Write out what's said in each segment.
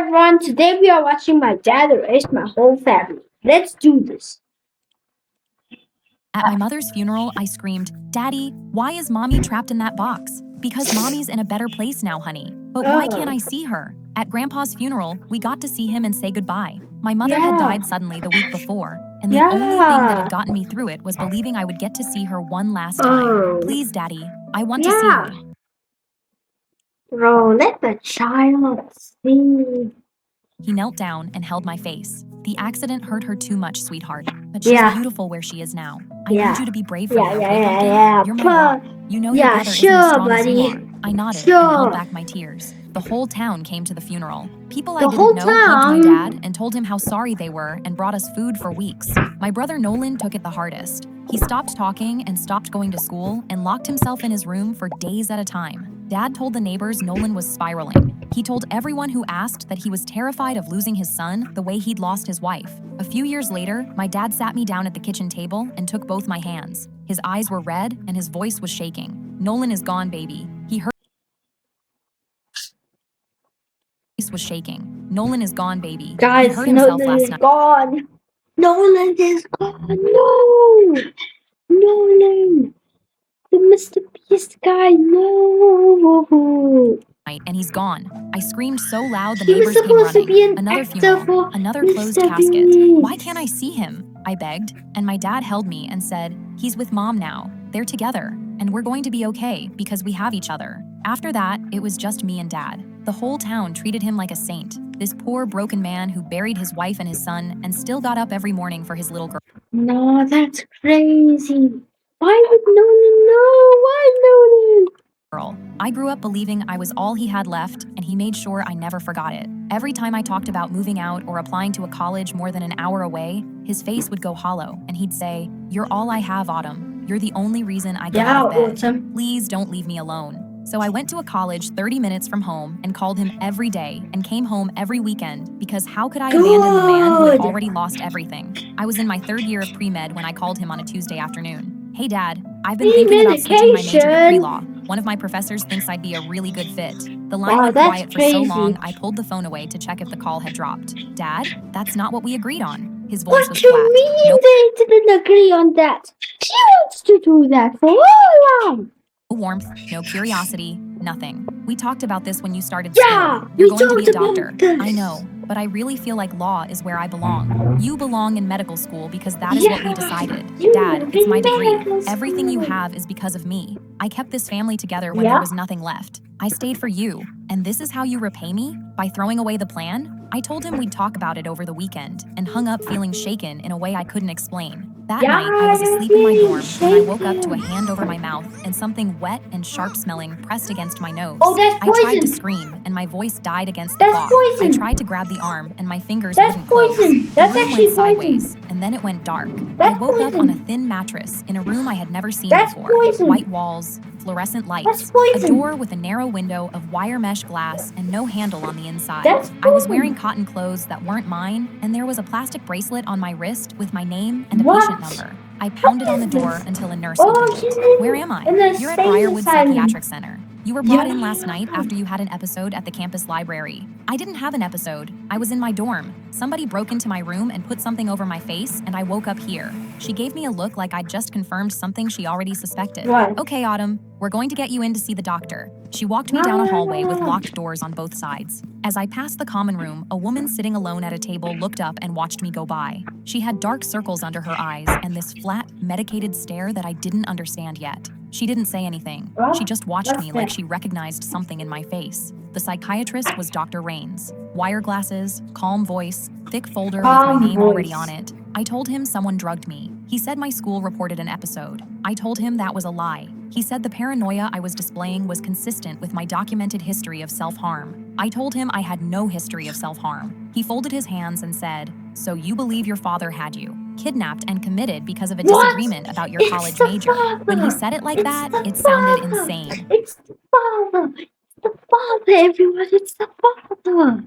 everyone, today we are watching my dad erase my whole family. Let's do this. At my mother's funeral, I screamed, "Daddy, why is Mommy trapped in that box? Because Mommy's in a better place now, honey. But why can't I see her?" At Grandpa's funeral, we got to see him and say goodbye. My mother had died suddenly the week before, and the only thing that had gotten me through it was believing I would get to see her one last time. Please, Daddy, I want to see her. Bro, let the child see. He knelt down and held my face. "The accident hurt her too much, sweetheart. But she's beautiful where she is now. I need you to be brave for me, okay, Duncan? You're my mom. You know your brother isn't as strong as you are." I nodded and held back my tears. The whole town came to the funeral. People I didn't know hugged my dad and told him how sorry they were and brought us food for weeks. My brother Nolan took it the hardest. He stopped talking and stopped going to school and locked himself in his room for days at a time. Dad told the neighbors Nolan was spiraling. He told everyone who asked that he was terrified of losing his son the way he'd lost his wife. A few years later, my dad sat me down at the kitchen table and took both my hands. His eyes were red and his voice was shaking. "Nolan is gone, baby." He heard his voice was shaking. "Nolan is gone, baby." Guys, he hurt himself Nolan last is night. gone. Nolan is gone. No. Nolan. The Mr. Beast guy. No. And he's gone. I screamed so loud the He was neighbors came supposed to running. be an Another actor funeral, for another Mr. closed casket. Beast. "Why can't I see him?" I begged, and my dad held me and said, "He's with Mom now. They're together, and we're going to be okay because we have each other." After that, it was just me and Dad. The whole town treated him like a saint. This poor broken man who buried his wife and his son and still got up every morning for his little girl. No, that's crazy. Why would Nolan know? Why Nolan? I grew up believing I was all he had left, and he made sure I never forgot it. Every time I talked about moving out or applying to a college more than an hour away, his face would go hollow, and he'd say, "You're all I have, Autumn. You're the only reason I get out of bed. Autumn. Please don't leave me alone." So I went to a college 30 minutes from home and called him every day and came home every weekend because how could I abandon the man who had already lost everything? I was in my 3rd year of pre-med when I called him on a Tuesday afternoon. "Hey, Dad, I've been thinking about switching my major to pre-law. One of my professors thinks I'd be a really good fit." The line went quiet for so long, I pulled the phone away to check if the call had dropped. "Dad, that's not what we agreed on." His voice was flat. What do you mean they didn't agree on that? She wants to do that for how long? No warmth, no curiosity, nothing. "We talked about this when you started Yeah, school. You're we going to be a talked doctor." about this. I know, but I really feel like law is where I belong. You belong in medical school because that is what we decided. Dad, it's my degree. Everything you have is because of me. I kept this family together when there was nothing left. I stayed for you, and this is how you repay me? By throwing away the plan? I told him we'd talk about it over the weekend and hung up feeling shaken in a way I couldn't explain. That night, I was asleep in my dorm when I woke up to a hand over my mouth and something wet and sharp-smelling pressed against my nose. Oh, that's I tried to poison. scream, and my voice died against the That's cloth. poison. I tried to grab the arm, and my fingers That's wouldn't close. poison. That's the room actually went sideways, and then it went dark. That's I woke up poison. on a thin mattress in a room I had never seen That's before. poison. White walls, fluorescent lights, That's poison. a door with a narrow window of wire mesh glass and no handle on the inside. That's I was poison. wearing cotton clothes that weren't mine, and there was a plastic bracelet on my wrist with my name and a What? patient number. I pounded on the door until a nurse Oh, opened he's it. in- "Where am I?" in the "You're at same Briarwood asylum. Psychiatric Center. You were brought in Yeah. last night after you had an episode at the campus library." I didn't have an episode. I was in my dorm. Somebody broke into my room and put something over my face, and I woke up here. She gave me a look like I'd just confirmed something she already suspected. What? "Okay, Autumn, we're going to get you in to see the doctor." She walked me down a hallway with locked doors on both sides. As I passed the common room, a woman sitting alone at a table looked up and watched me go by. She had dark circles under her eyes and this flat, medicated stare that I didn't understand yet. She didn't say anything. She just watched me like she recognized something in my face. The psychiatrist was Dr. Rains. Wire glasses, calm voice, thick folder with my name already on it. I told him someone drugged me. He said my school reported an episode. I told him that was a lie. He said the paranoia I was displaying was consistent with my documented history of self-harm. I told him I had no history of self-harm. He folded his hands and said, "So you believe your father had you kidnapped and committed because of a disagreement about your college major?" When he said it like that, it sounded insane. It's the father. It's the father, everyone. It's the father.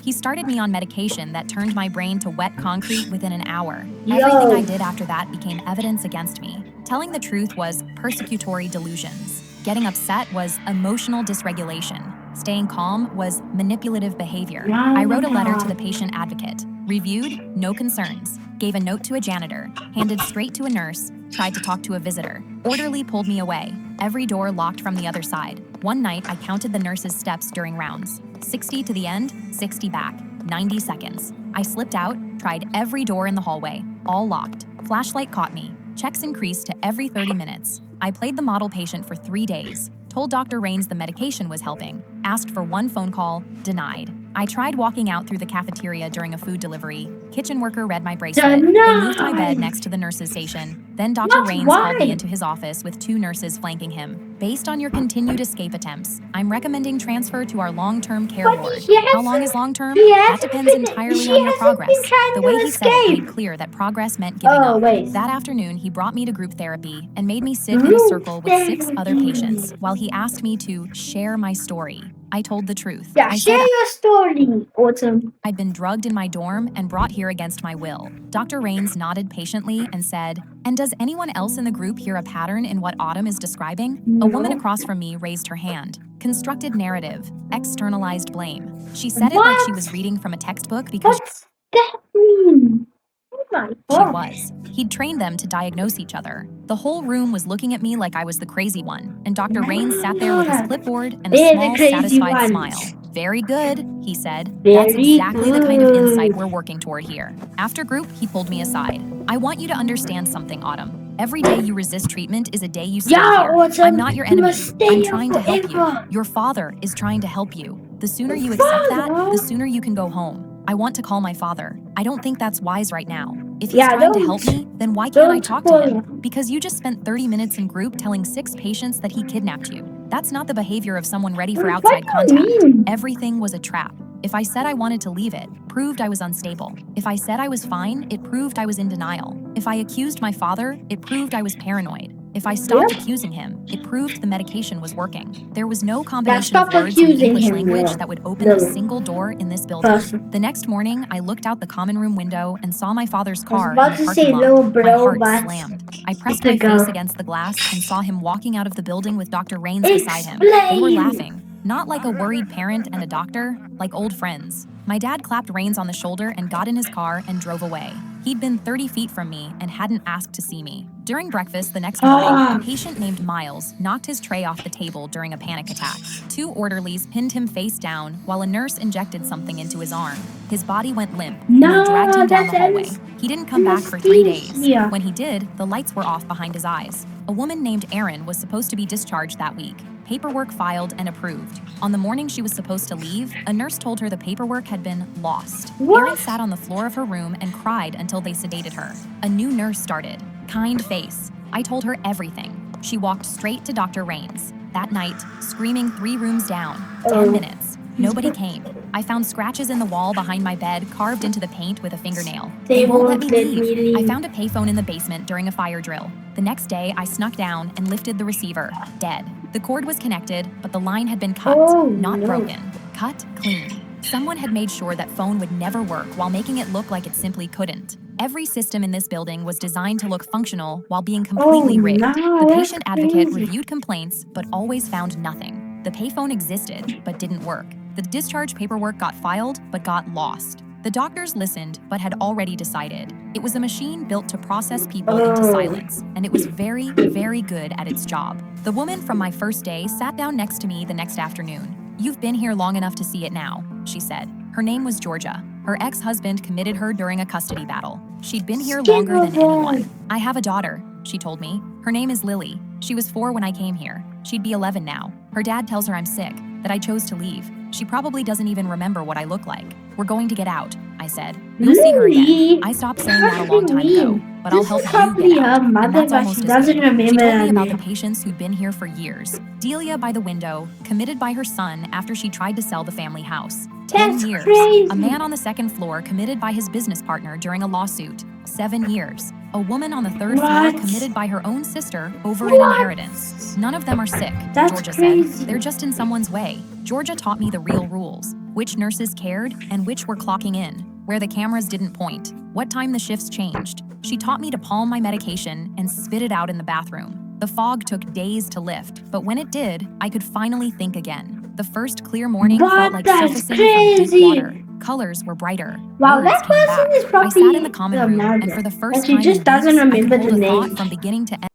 He started me on medication that turned my brain to wet concrete within an hour. Everything I did after that became evidence against me. Telling the truth was persecutory delusions. Getting upset was emotional dysregulation. Staying calm was manipulative behavior. I wrote a letter to the patient advocate. Reviewed, no concerns. Gave a note to a janitor. Handed straight to a nurse. Tried to talk to a visitor. Orderly pulled me away. Every door locked from the other side. One night, I counted the nurse's steps during rounds. 60 to the end, 60 back. 90 seconds. I slipped out, tried every door in the hallway. All locked. Flashlight caught me. Checks increased to every 30 minutes. I played the model patient for 3 days. Told Dr. Rains the medication was helping. Asked for one phone call, denied. I tried walking out through the cafeteria during a food delivery. Kitchen worker read my bracelet. They moved my bed next to the nurse's station. Then Dr. Rains called me into his office with 2 nurses flanking him. Based on your continued escape attempts, I'm recommending transfer to our long-term care ward. How long is long-term? That depends entirely on your progress. The way he said it made clear that progress meant giving up. That afternoon, he brought me to group therapy and made me sit in a circle with 6 other patients while he asked me to share my story. I told the truth. Yeah, I share said your story, Autumn. I'd been drugged in my dorm and brought here against my will. Dr. Rains nodded patiently and said, "And does anyone else in the group hear a pattern in what Autumn is describing?" No. A woman across from me raised her hand. Constructed narrative, externalized blame. She said it like she was reading from a textbook because What's that mean? Oh my she God. was. He'd trained them to diagnose each other. The whole room was looking at me like I was the crazy one, and Dr. Rains sat there with his clipboard and a They're the small, crazy satisfied ones. smile. "Very good," he said. Very "That's exactly the kind of good. insight we're working toward here." After group, he pulled me aside. "I want you to understand something, Autumn. Every day you resist treatment is a day you stay Yeah, here. Autumn, I'm not your you enemy. must stay I'm here trying to help you. forever. Your father is trying to help you. The sooner you accept that, the sooner you can go home. I want to call my father. I don't think that's wise right now. If he's Yeah, trying to help don't- me, then why can't I don't talk call to him? him. Because you just spent 30 minutes in group telling 6 patients that he kidnapped you. That's not the behavior of someone ready for What outside do you contact. mean? Everything was a trap. If I said I wanted to leave it, proved I was unstable. If I said I was fine, it proved I was in denial. If I accused my father, it proved I was paranoid. If I stopped accusing him, it proved the medication was working. There was no combination of stop words in the accusing English him, language Will. that would open No. a single door in this building. Person. The next morning, I looked out the common room window and saw my father's car about in to the parking say lot. no, My bro, heart but slammed. I pressed it's a my face go. against the glass and saw him walking out of the building with Dr. Rains beside him. They were Explain. laughing. Not like a worried parent and a doctor, like old friends. My dad clapped Rains on the shoulder and got in his car and drove away. He'd been 30 feet from me and hadn't asked to see me. During breakfast the next morning, a patient named Miles knocked his tray off the table during a panic attack. 2 orderlies pinned him face down while a nurse injected something into his arm. His body went limp, and they dragged him down the hallway. He didn't come back for 3 days. anesthesia. When he did, the lights were off behind his eyes. A woman named Erin was supposed to be discharged that week. Paperwork filed and approved. On the morning she was supposed to leave, a nurse told her the paperwork had been lost. What? Erin sat on the floor of her room and cried until they sedated her. A new nurse started. Kind face. I told her everything. She walked straight to Dr. Rains. That night, screaming 3 rooms down. 10 minutes. Nobody came. I found scratches in the wall behind my bed carved into the paint with a fingernail. They won't won't let me leave. I found a payphone in the basement during a fire drill. The next day, I snuck down and lifted the receiver. Dead. The cord was connected, but the line had been cut, Oh, not no. broken. Cut clean. Someone had made sure that phone would never work while making it look like it simply couldn't. Every system in this building was designed to look functional while being completely rigged. no, The that's patient advocate crazy. reviewed complaints, but always found nothing. The payphone existed, but didn't work. The discharge paperwork got filed, but got lost. The doctors listened, but had already decided. It was a machine built to process people into silence, and it was very, very good at its job. The woman from my first day sat down next to me the next afternoon. "You've been here long enough to see it now," she said. Her name was Georgia. Her ex-husband committed her during a custody battle. She'd been here longer than anyone. "I have a daughter," she told me. "Her name is Lily. She was 4 when I came here. She'd be 11 now. Her dad tells her I'm sick, that I chose to leave. She probably doesn't even remember what I look like. We're going to get out," I said. "You'll see her again." Lily? I stopped saying that a long time ago, but I'll This help is you probably get out. her And mother, that's but almost she as doesn't good. She remember told me her about the name. patients who'd been here for years. Delia by the window, committed by her son after she tried to sell the family house. 10 That's years. crazy. A man on the second floor committed by his business partner during a lawsuit. 7 years. A woman on the 3rd floor What? committed by her own sister over an What? inheritance. None of them are sick, That's Georgia crazy. said. They're just in someone's way. Georgia taught me the real rules. Which nurses cared and which were clocking in. Where the cameras didn't point. What time the shifts changed. She taught me to palm my medication and spit it out in the bathroom. The fog took days to lift, but when it did, I could finally think again. The first clear morning What? felt like That's surfacing from deep crazy. water. Colors were brighter. Wow, Words that came person back. is I sat in the probably common the room, and murderer. for the first But she time in just doesn't weeks, I remember could the hold a thought name. from beginning to end.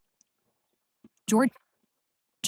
Georgia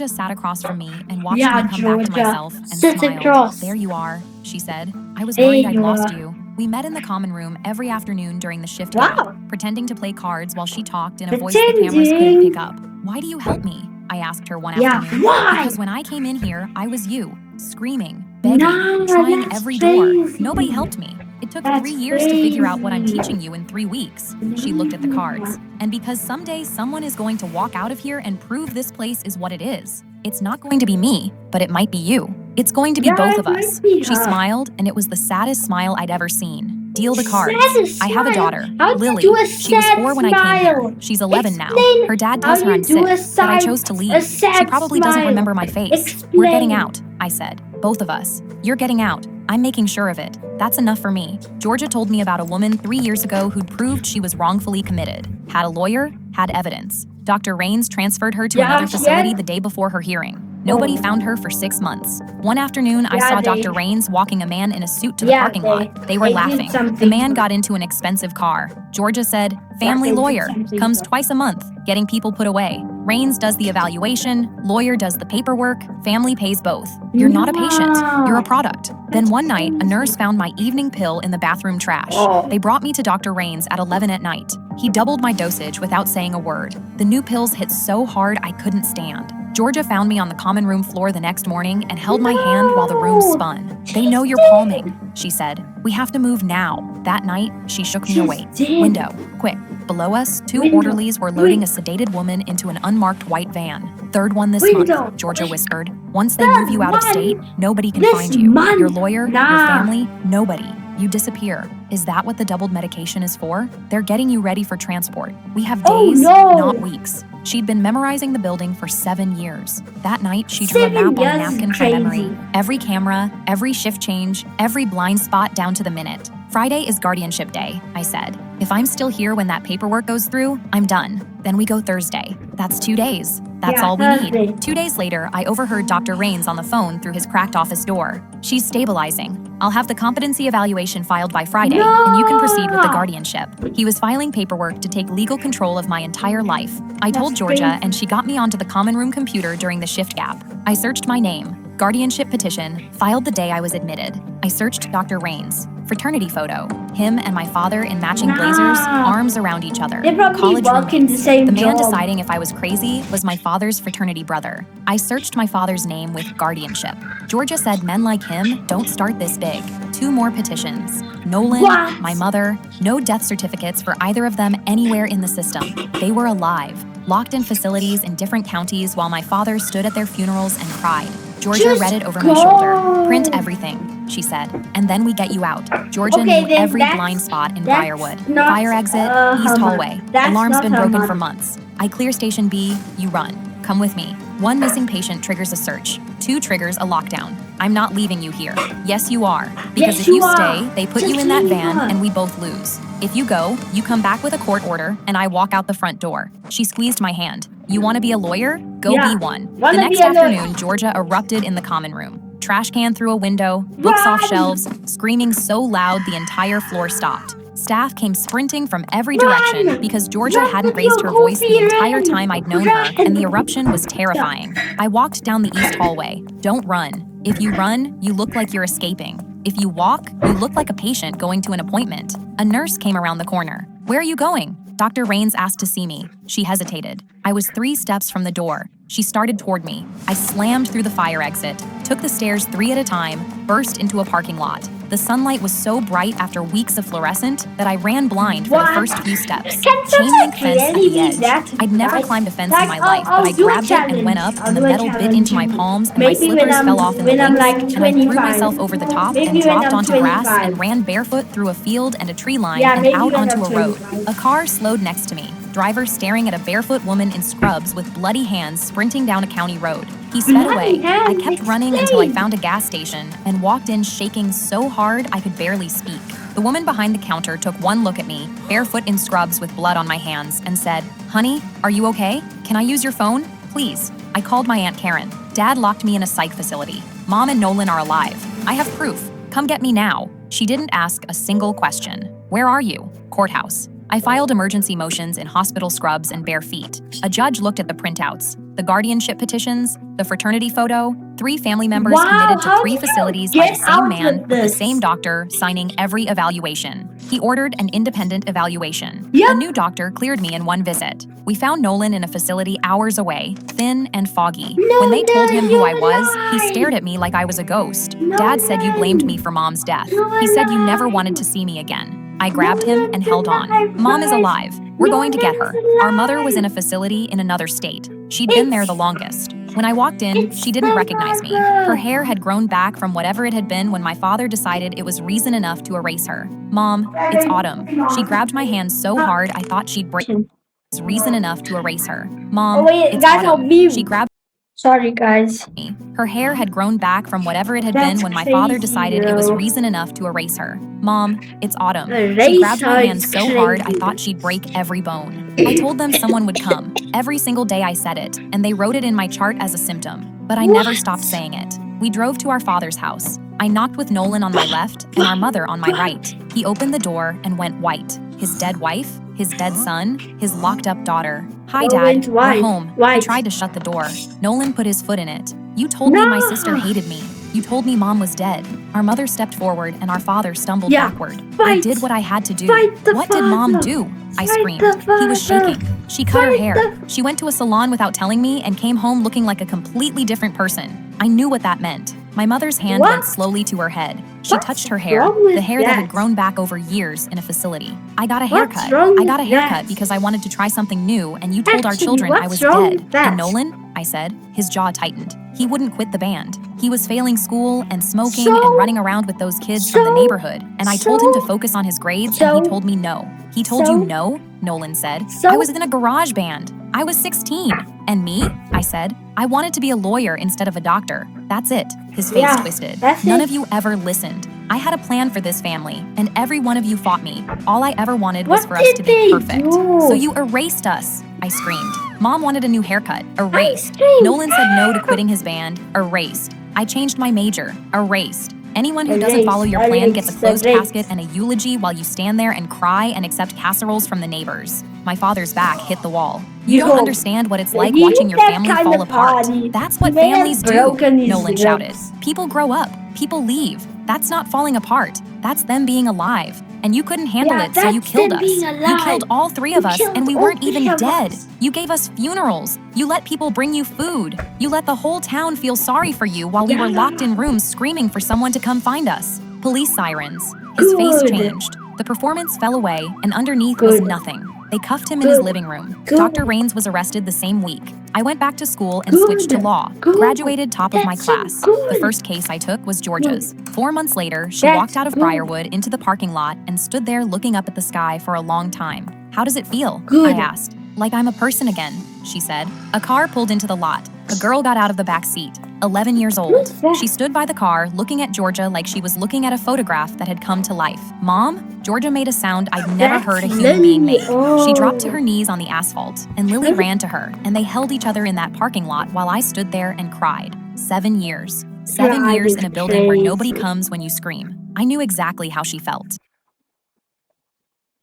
sat across from me and watched Yeah, me come back to Georgia. myself and Sit smiled. across. There you are, she said. I was There worried I'd you lost are. you. We met in the common room every afternoon during the shift gap, Wow. pretending to play cards while she talked in a voice the cameras couldn't Pretending. pick up. Why do you help me? I asked her one Yeah, afternoon. why? Because when I came in here, I was you, screaming, begging, Nah, trying that's every door. crazy. Nobody helped me. It took That's 3 years to figure out what I'm crazy. teaching you in 3 weeks. She looked at the cards. And because someday someone is going to walk out of here and prove this place is what it is. It's not going to be me, but it might be you. It's going to be Yeah, both it of might us. be She her. smiled, and it was the saddest smile I'd ever seen. Deal the cards. Saddest I have a smile? daughter, How do you Lily. do a She was sad 4 when I came smile? here. She's 11 now. Explain Her dad how tells her you I'm do sick, a but I sad- chose to a leave. She sad probably doesn't smile. remember my face. We're getting Explain. out, I said. Both of us. You're getting out. I'm making sure of it. That's enough for me. Georgia told me about a woman 3 years ago who'd proved she was wrongfully committed. Had a lawyer, had evidence. Dr. Rains transferred her to Yeah, another she facility had- the day before her hearing. Nobody found her for 6 months. One afternoon, I Yeah, saw they- Dr. Rains walking a man in a suit to the Yeah, parking they- lot. They were they did laughing. The something man to got into an expensive car. Georgia said, family they did lawyer, something comes to- twice a month, getting people put away. Rains does the evaluation, lawyer does the paperwork, family pays both. You're not a patient, you're a product. Then one night, a nurse found my evening pill in the bathroom trash. Oh. They brought me to Dr. Rains at 11 at night. He doubled my dosage without saying a word. The new pills hit so hard I couldn't stand. Georgia found me on the common room floor the next morning and held my hand while the room spun. They know you're palming, she said. We have to move now. That night, she shook me She's awake. dead. Window, quick. Below us, 2 Window, orderlies were loading a sedated woman into an unmarked white van. Third one this Window. month, Georgia whispered. Once they Third move you out of one state, nobody can this find you. month? Your lawyer, your Nah. family, nobody. You disappear. Is that what the doubled medication is for? They're getting you ready for transport. We have Oh, days, no. not weeks. She'd been memorizing the building for 7 years. That night, she drew a 7 map on a years is napkin from crazy. memory. Every camera, every shift change, every blind spot down to the minute. Friday is guardianship day, I said. If I'm still here when that paperwork goes through, I'm done. Then we go Thursday. That's 2 days. That's Yeah, all we Thursday. need. 2 days later, I overheard Dr. Rains on the phone through his cracked office door. She's stabilizing. I'll have the competency evaluation filed by Friday, and you can proceed with the No. guardianship. He was filing paperwork to take legal control of my entire life. I told That's Georgia, crazy. and she got me onto the common room computer during the shift gap. I searched my name, guardianship petition, filed the day I was admitted. I searched Dr. Rains, fraternity photo, him and my father in matching blazers, Nah. arms around each other. They probably College work in roommates. the same The man job. deciding if I was crazy was my father's fraternity brother. I searched my father's name with guardianship. Georgia said men like him don't start this big. 2 more petitions. Nolan, What? my mother, no death certificates for either of them anywhere in the system. They were alive, locked in facilities in different counties while my father stood at their funerals and cried. Georgia Just read it over my go. shoulder. Print everything, she said, and then we get you out. Georgia Okay, knew then every that's- blind spot in that's Briarwood. not Fire exit, a east Hummer. hallway. That's Alarm's not been a broken Hummer. for months. I clear station B, you run. Come with me. 1 missing patient triggers a search. 2 triggers a lockdown. I'm not leaving you here. Yes, you are. Because Yes, if you you are. stay, they put Just you in that leave van her. and we both lose. If you go, you come back with a court order and I walk out the front door. She squeezed my hand. You want to be a lawyer? Go Yeah. be one. Wanna The next be a lawyer. afternoon, Georgia erupted in the common room. Trash can through a window, books off Run! shelves, screaming so loud the entire floor stopped. Staff came sprinting from every Run! direction because Georgia Run hadn't with raised your her voice the goofy entire run! time I'd known her, and the Run! eruption was terrifying. I walked down the east hallway. Don't run. If you run, you look like you're escaping. If you walk, you look like a patient going to an appointment. A nurse came around the corner. Where are you going? Dr. Rains asked to see me. She hesitated. I was 3 steps from the door. She started toward me. I slammed through the fire exit, took the stairs 3 at a time, burst into a parking lot. The sunlight was so bright after weeks of fluorescent that I ran blind for the What? first few steps. Can Chain link someone fence at really the be edge. that I'd never bright? climbed a fence Like, in my life, I'll but I do a grabbed it and went up, challenge. and the I'll do a metal bit into my challenge. palms, and Maybe my when slippers I'm- fell off in the when I'm links, like and I threw 25. myself over the top Maybe and when dropped I'm onto grass 25. and ran barefoot through a field and a tree line Yeah, and maybe out when onto I'm a road. 25. A car slowed next to me. Driver staring at a barefoot woman in scrubs with bloody hands sprinting down a county road. He sped Bloody away. hands, I kept running until I explain. found a gas station and walked in shaking so hard I could barely speak. The woman behind the counter took one look at me, barefoot in scrubs with blood on my hands, and said, "Honey, are you okay? Can I use your phone? Please." I called my Aunt Karen. Dad locked me in a psych facility. Mom and Nolan are alive. I have proof. Come get me now. She didn't ask a single question. Where are you? Courthouse. I filed emergency motions in hospital scrubs and bare feet. A judge looked at the printouts, the guardianship petitions, the fraternity photo, 3 family members committed to 3 facilities by the same man with the same doctor signing every evaluation. He ordered an independent evaluation. The new doctor cleared me in 1 visit. We found Nolan in a facility hours away, thin and foggy. When they told him who I was, he stared at me like I was a ghost. Dad said you blamed me for Mom's death. He said you never wanted to see me again. I grabbed him and held on. Mom is alive. We're going to get her. Our mother was in a facility in another state. She'd been there the longest. When I walked in, she didn't recognize me. Her hair had grown back from whatever it had been when my father decided it was reason enough to erase her. Mom, it's Autumn. She grabbed my hand so hard I thought she'd break. It was reason enough to erase her. Mom, it's Autumn. She grabbed. Sorry, guys. Her hair had grown back from whatever it had been when my father decided it was reason enough to erase her. Mom, it's Autumn. She grabbed my hand so hard I thought she'd break every bone. I told them someone would come. Every single day I said it, and they wrote it in my chart as a symptom. But I never stopped saying it. We drove to our father's house. I knocked with Nolan on my left and our mother on my right. He opened the door and went white. His dead wife, his dead son, his locked-up daughter. Hi, Dad. We're home. He tried to shut the door. Nolan put his foot in it. You told me my sister hated me. You told me Mom was dead. Our mother stepped forward and our father stumbled backward. I did what I had to do. What did Mom do? I screamed. He was shaking. She cut her hair. She went to a salon without telling me and came home looking like a completely different person. I knew what that meant. My mother's hand went slowly to her head. She touched her hair, the hair that had grown back over years in a facility. I got a haircut. I got a haircut because I wanted to try something new, and you told our children I was dead. And Nolan? I said. His jaw tightened. He wouldn't quit the band. He was failing school and smoking and running around with those kids from the neighborhood. And I told him to focus on his grades, and he told me no. He told you no? Nolan said. I was in a garage band. I was 16. And me? I said. I wanted to be a lawyer instead of a doctor. That's it. His face twisted. None of you ever listened. I had a plan for this family, and every one of you fought me. All I ever wanted was for us to be perfect. So you erased us, I screamed. Mom wanted a new haircut. Erased. Nolan said no to quitting his band. Erased. I changed my major. Erased. Anyone who doesn't follow your plan gets a closed casket and a eulogy while you stand there and cry and accept casseroles from the neighbors. My father's back hit the wall. You don't understand what it's like watching your family fall apart. That's what families do, Nolan shouted. People grow up. People leave. That's not falling apart. That's them being alive. And you couldn't handle it, so you killed us. You killed all 3 of us, and we weren't even dead. You gave us funerals. You let people bring you food. You let the whole town feel sorry for you while we were locked in rooms screaming for someone to come find us. Police sirens. His face changed. The performance fell away, and underneath was nothing. They cuffed him in his living room. Dr. Raines was arrested the same week. I went back to school and switched to law. Graduated top of my class. The first case I took was Georgia's. 4 months later, she walked out of Briarwood into the parking lot and stood there looking up at the sky for a long time. How does it feel? I asked. Like I'm a person again, she said. A car pulled into the lot. A girl got out of the back seat. 11 years old. She stood by the car looking at Georgia like she was looking at a photograph that had come to life. Mom? Georgia made a sound I'd never heard a human being make. She dropped to her knees on the asphalt, and Lily ran to her, and they held each other in that parking lot while I stood there and cried. 7 years. 7 years in a building where nobody comes when you scream. I knew exactly how she felt.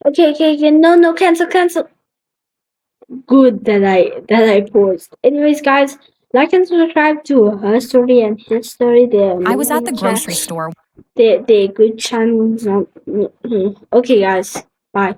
Okay, no, cancel. Good that I paused. Anyways, guys, like and subscribe to her story and his story. I was at the grocery store. They're good channels. Okay, guys, bye.